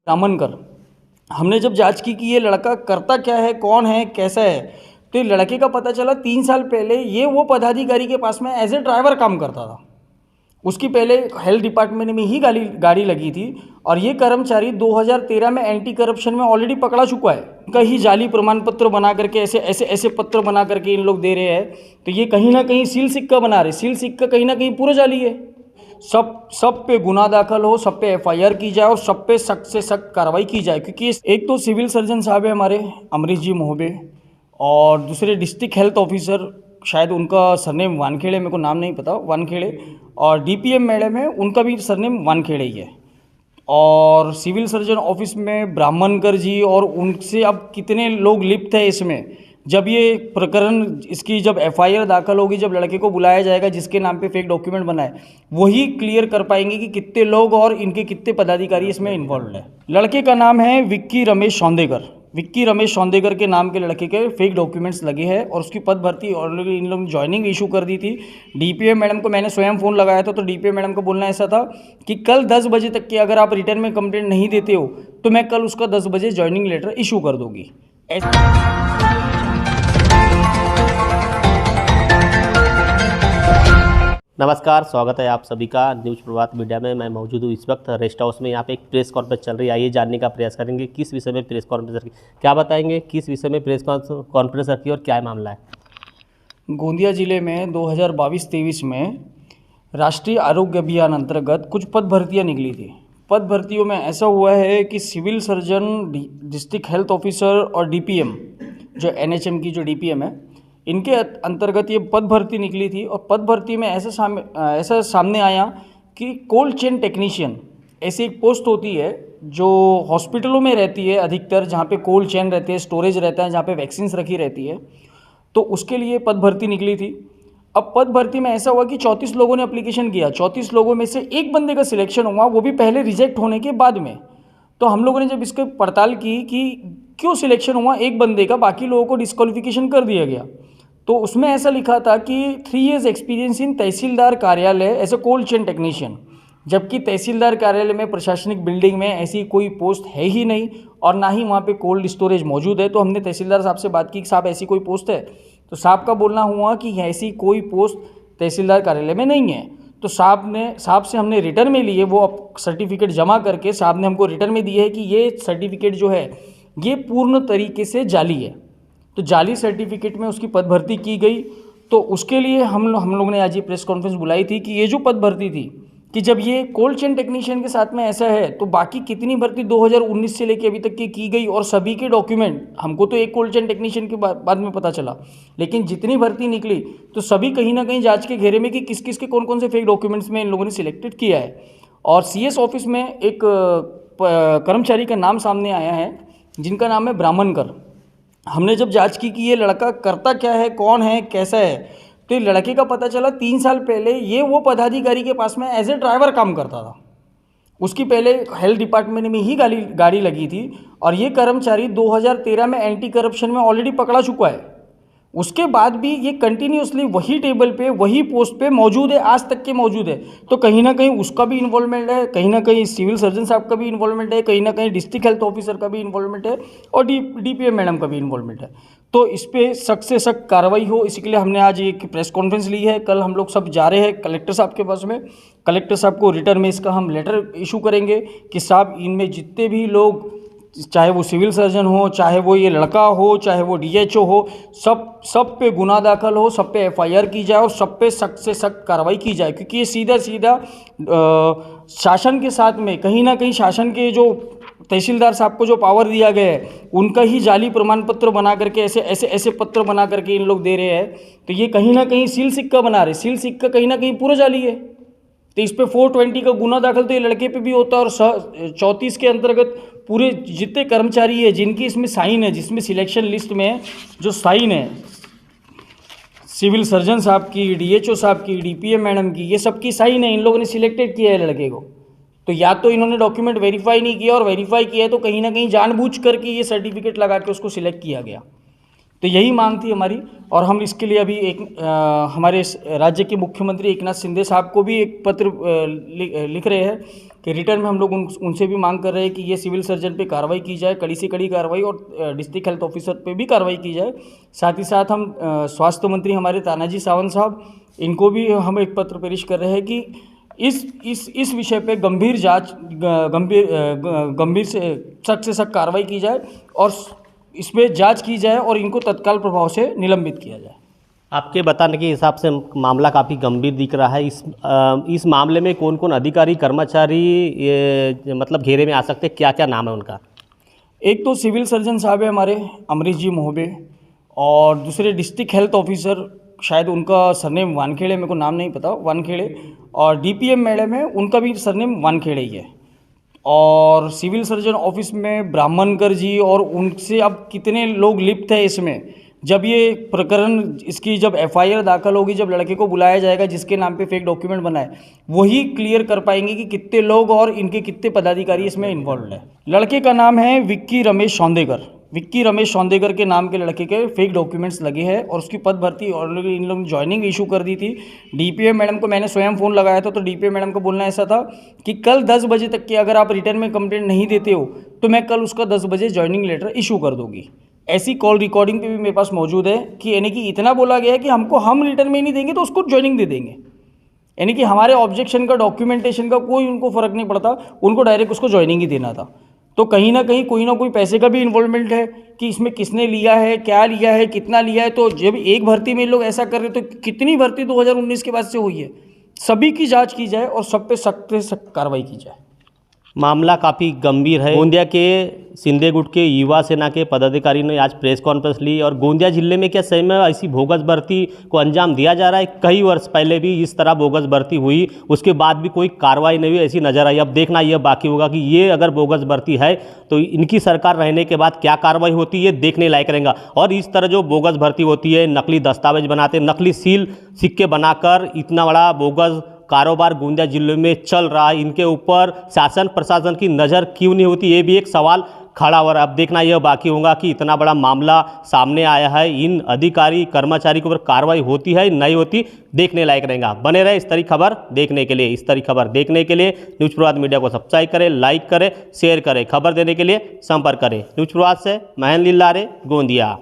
ब्राह्मणकर। हमने जब जांच की कि ये लड़का करता क्या है, कौन है, कैसा है, तो ये लड़के का पता चला 3 साल पहले ये वो पदाधिकारी के पास में एज ए ड्राइवर काम करता था। उसकी पहले हेल्थ डिपार्टमेंट में ही गाड़ी लगी थी और ये कर्मचारी 2013 में एंटी करप्शन में ऑलरेडी पकड़ा चुका है। कहीं जाली प्रमाण पत्र बना करके ऐसे पत्र बना करके इन लोग दे रहे हैं, तो ये कहीं ना कहीं सील सिक्का बना रहे। सील सिक्का कहीं ना कहीं पूरा जाली है। सब पे गुना दाखिल हो, सब पे एफआईआर की जाए और सब पे सख्त से सख्त कार्रवाई की जाए। क्योंकि एक तो सिविल सर्जन साहब है हमारे अमरीश जी मोहबे, और दूसरे डिस्ट्रिक्ट हेल्थ ऑफिसर, शायद उनका सरनेम वानखेड़े, मेरे को नाम नहीं पता, वानखेड़े, और डीपीएम मैडम है, उनका भी सरनेम वानखेड़े ही है। और सिविल सर्जन ऑफिस में ब्राह्मणकर जी, और उनसे अब कितने लोग लिप्त हैं इसमें। जब ये प्रकरण, इसकी जब एफआईआर दाखिल होगी, जब लड़के को बुलाया जाएगा जिसके नाम पे फेक डॉक्यूमेंट बनाए, वही क्लियर कर पाएंगे कि कितने लोग और इनके कितने पदाधिकारी इसमें इन्वॉल्व है। लड़के का नाम है विक्की रमेश सौंदेकर। विक्की रमेश सौंदेकर के नाम के लड़के के फेक डॉक्यूमेंट्स लगे हैं और उसकी पद भर्ती ऑलरेडी इन लोगों ने ज्वाइनिंग इशू कर दी थी। डीपीएम मैडम को मैंने स्वयं फ़ोन लगाया था, तो डीपीएम मैडम का बोलना ऐसा था कि कल 10 बजे तक की अगर आप रिटर्न में कंप्लेंट नहीं देते हो तो मैं कल उसका 10 बजे ज्वाइनिंग लेटर इशू कर दूँगी। नमस्कार, स्वागत है आप सभी का न्यूज़ प्रभात मीडिया में। मैं मौजूद हूँ इस वक्त रेस्ट हाउस में। यहाँ पे एक प्रेस कॉन्फ्रेंस चल रही है। आइए जानने का प्रयास करेंगे किस विषय में प्रेस कॉन्फ्रेंस रखी, क्या बताएंगे किस विषय में प्रेस कॉन्फ्रेंस रखी और क्या मामला है। गोंदिया जिले में 2022-23 में राष्ट्रीय आरोग्य अभियान अंतर्गत कुछ पद भर्तियाँ निकली थी। पद भर्तियों में ऐसा हुआ है कि civil surgeon, district health officer और डीपीएम, जो एनएचएम की जो डीपीएम है, इनके अंतर्गत ये पद भर्ती निकली थी। और पद भर्ती में ऐसा सामने आया कि कोल्ड चेन टेक्नीशियन ऐसी एक पोस्ट होती है जो हॉस्पिटलों में रहती है अधिकतर, जहाँ पे कोल्ड चेन रहते हैं, स्टोरेज रहता है, जहाँ पे वैक्सीन्स रखी रहती है, तो उसके लिए पद भर्ती निकली थी। अब पद भर्ती में ऐसा हुआ कि 34 लोगों ने एप्लीकेशन किया। 34 लोगों में से एक बंदे का सिलेक्शन हुआ, वो भी पहले रिजेक्ट होने के बाद में। तो हम लोगों ने जब इसकी पड़ताल की कि क्यों सिलेक्शन हुआ एक बंदे का, बाकी लोगों को डिस्क्वालिफिकेशन कर दिया गया, तो उसमें ऐसा लिखा था कि 3 years एक्सपीरियंस इन तहसीलदार कार्यालय as a cold chain technician. जबकि तहसीलदार कार्यालय में, प्रशासनिक बिल्डिंग में ऐसी कोई पोस्ट है ही नहीं और ना ही वहाँ पे कोल्ड स्टोरेज मौजूद है। तो हमने तहसीलदार साहब से बात की कि साहब ऐसी कोई पोस्ट है, तो साहब का बोलना हुआ कि ऐसी कोई पोस्ट तहसीलदार कार्यालय में नहीं है। तो साहब से हमने रिटर्न में लिए, वो सर्टिफिकेट जमा करके साहब ने हमको रिटर्न में दिए है कि ये सर्टिफिकेट जो है ये पूर्ण तरीके से जाली है। तो जाली सर्टिफिकेट में उसकी पद भर्ती की गई। तो उसके लिए हम लोग ने आज ये प्रेस कॉन्फ्रेंस बुलाई थी कि ये जो पद भर्ती थी, कि जब ये कोल्ड चेन टेक्नीशियन के साथ में ऐसा है तो बाकी कितनी भर्ती 2019 से लेके अभी तक की गई, और सभी के डॉक्यूमेंट, हमको तो एक कोल्ड चेन टेक्नीशियन के बाद में पता चला, लेकिन जितनी भर्ती निकली तो सभी कहीं ना कहीं जांच के घेरे में कि किस किस के कौन कौन से फेक डॉक्यूमेंट्स में इन लोगों ने सिलेक्टेड किया है। और सीएस ऑफिस में एक कर्मचारी का नाम सामने आया है जिनका नाम है ब्राह्मणकर। हमने जब जांच की कि ये लड़का करता क्या है, कौन है, कैसा है, तो ये लड़के का पता चला 3 साल पहले ये वो पदाधिकारी के पास में एज ए ड्राइवर काम करता था। उसकी पहले हेल्थ डिपार्टमेंट में ही गाड़ी लगी थी और ये कर्मचारी 2013 में एंटी करप्शन में ऑलरेडी पकड़ा चुका है। उसके बाद भी ये कंटिन्यूसली वही टेबल पे, वही पोस्ट पे मौजूद है, आज तक के मौजूद है। तो कहीं ना कहीं उसका भी इन्वॉल्वमेंट है, कहीं ना कहीं सिविल सर्जन साहब का भी इन्वॉल्वमेंट है, कहीं ना कहीं डिस्ट्रिक्ट हेल्थ ऑफिसर का भी इन्वॉल्वमेंट है और डीपीएम मैडम का भी इन्वॉल्वमेंट है। तो इस पर सख्त से सख्त कार्रवाई हो, इसके लिए हमने आज एक प्रेस कॉन्फ्रेंस ली है। कल हम लोग सब जा रहे हैं कलेक्टर साहब के पास में। कलेक्टर साहब को रिटर्न में इसका हम लेटर इशू करेंगे कि साहब इनमें जितने भी लोग, चाहे वो सिविल सर्जन हो, चाहे वो ये लड़का हो, चाहे वो डीएचओ हो, सब पे गुना दाखिल हो, सब पे एफआईआर की जाए और सब पे सख्त से सख्त कार्रवाई की जाए। क्योंकि ये सीधा शासन के साथ में, कहीं ना कहीं शासन के जो तहसीलदार साहब को जो पावर दिया गया है, उनका ही जाली प्रमाण पत्र बना करके ऐसे पत्र बना करके इन लोग दे रहे हैं। तो ये कहीं ना कहीं सील सिक्का बना रहे। सील सिक्का कहीं ना कहीं पूरा जाली है। तो इस पे 420 का गुना दाखिल तो ये लड़के पे भी होता है। और 34 के अंतर्गत पूरे जितने कर्मचारी है जिनकी इसमें साइन है, जिसमें सिलेक्शन लिस्ट में जो साइन है सिविल सर्जन साहब की, डीएचओ साहब की, डीपीएम मैडम की, ये सबकी साइन है। इन लोगों ने सिलेक्टेड किया है लड़के को। तो या तो इन्होंने डॉक्यूमेंट वेरीफाई नहीं किया, और वेरीफाई किया है तो कहीं ना कहीं जानबूझ करके ये सर्टिफिकेट लगा के उसको सिलेक्ट किया गया। तो यही मांग थी हमारी, और हम इसके लिए अभी हमारे राज्य के मुख्यमंत्री एकनाथ शिंदे साहब को भी एक पत्र लिख रहे हैं कि रिटर्न में हम लोग उनसे भी मांग कर रहे हैं कि ये सिविल सर्जन पे कार्रवाई की जाए, कड़ी से कड़ी कार्रवाई, और डिस्ट्रिक्ट हेल्थ ऑफिसर पे भी कार्रवाई की जाए। साथ ही साथ हम स्वास्थ्य मंत्री हमारे तानाजी सावंत साहब, इनको भी हम एक पत्र पेश कर रहे हैं कि इस विषय पे गंभीर जांच, गंभीर से सख्त कार्रवाई की जाए और इसमें जांच की जाए और इनको तत्काल प्रभाव से निलंबित किया जाए। आपके बताने के हिसाब से मामला काफ़ी गंभीर दिख रहा है। इस मामले में कौन कौन अधिकारी कर्मचारी मतलब घेरे में आ सकते हैं, क्या क्या नाम है उनका? एक तो सिविल सर्जन साहब है हमारे अमरीश जी मोहबे, और दूसरे डिस्ट्रिक्ट हेल्थ ऑफिसर, शायद उनका सरनेम वानखेड़े, मेरे को नाम नहीं पता, वानखेड़े, और डीपीएम मैडम है, उनका भी सरनेम वानखेड़े ही है। और सिविल सर्जन ऑफिस में ब्राह्मणकर जी, और उनसे अब कितने लोग लिप्त है इसमें, जब ये प्रकरण, इसकी जब एफआईआर दाखिल होगी, जब लड़के को बुलाया जाएगा जिसके नाम पे फेक डॉक्यूमेंट बनाए, वही क्लियर कर पाएंगे कि कितने लोग और इनके कितने पदाधिकारी इसमें इन्वॉल्व है। लड़के का नाम है विक्की रमेश सौंदेगर। विक्की रमेश सौंदेगर के नाम के लड़के के फेक डॉक्यूमेंट्स लगे हैं, और उसकी पद भर्ती ऑलरेडी इन लोगों ने ज्वाइनिंग इशू कर दी थी। डीपीएम मैडम को मैंने स्वयं फ़ोन लगाया था, तो डीपीएम मैडम का बोलना ऐसा था कि कल 10 बजे तक की अगर आप रिटर्न में कंप्लेंट नहीं देते हो तो मैं कल उसका 10 बजे ज्वाइनिंग लेटर इशू कर दूंगी। ऐसी कॉल रिकॉर्डिंग पे भी मेरे पास मौजूद है कि यानी कि इतना बोला गया है कि हम रिटर्न में नहीं देंगे तो उसको ज्वाइनिंग दे देंगे, यानी कि हमारे ऑब्जेक्शन का, डॉक्यूमेंटेशन का कोई उनको फ़र्क नहीं पड़ता, उनको डायरेक्ट उसको ज्वाइनिंग ही देना था। तो कहीं ना कहीं कोई ना कोई पैसे का भी इन्वॉल्वमेंट है कि इसमें किसने लिया है, क्या लिया है, कितना लिया है। तो जब एक भर्ती में लोग ऐसा कर रहे तो कितनी भर्ती 2019 के बाद से हुई है, सभी की जांच की जाए और सब पे सख्त से सख्त कार्रवाई की जाए। मामला काफ़ी गंभीर है। गोंदिया के सिंधे गुट के युवा सेना के पदाधिकारी ने आज प्रेस कॉन्फ्रेंस ली, और गोंदिया जिले में क्या सही में ऐसी बोगस भर्ती को अंजाम दिया जा रहा है? कई वर्ष पहले भी इस तरह बोगस भर्ती हुई, उसके बाद भी कोई कार्रवाई नहीं हुई, ऐसी नजर आई। अब देखना यह बाकी होगा कि ये अगर बोगस भर्ती है तो इनकी सरकार रहने के बाद क्या कार्रवाई होती है, देखने लायक रहेगा। और इस तरह जो बोगस भर्ती होती है, नकली दस्तावेज बनाते, नकली सील सिक्के बनाकर इतना बड़ा बोगस कारोबार गोंदिया जिले में चल रहा है, इनके ऊपर शासन प्रशासन की नज़र क्यों नहीं होती, ये भी एक सवाल खड़ा हो रहा है। अब देखना यह बाकी होगा कि इतना बड़ा मामला सामने आया है, इन अधिकारी कर्मचारी के ऊपर कार्रवाई होती है नहीं होती, देखने लायक रहेगा। बने रहे इस तरह खबर देखने के लिए। इस तरह खबर देखने के लिए न्यूज़ प्रभात मीडिया को सब्सक्राइब करें, लाइक करें, शेयर करें। खबर देने के लिए संपर्क करें। न्यूज़ प्रभात से महेंद्र लिल्लारे, गोंदिया।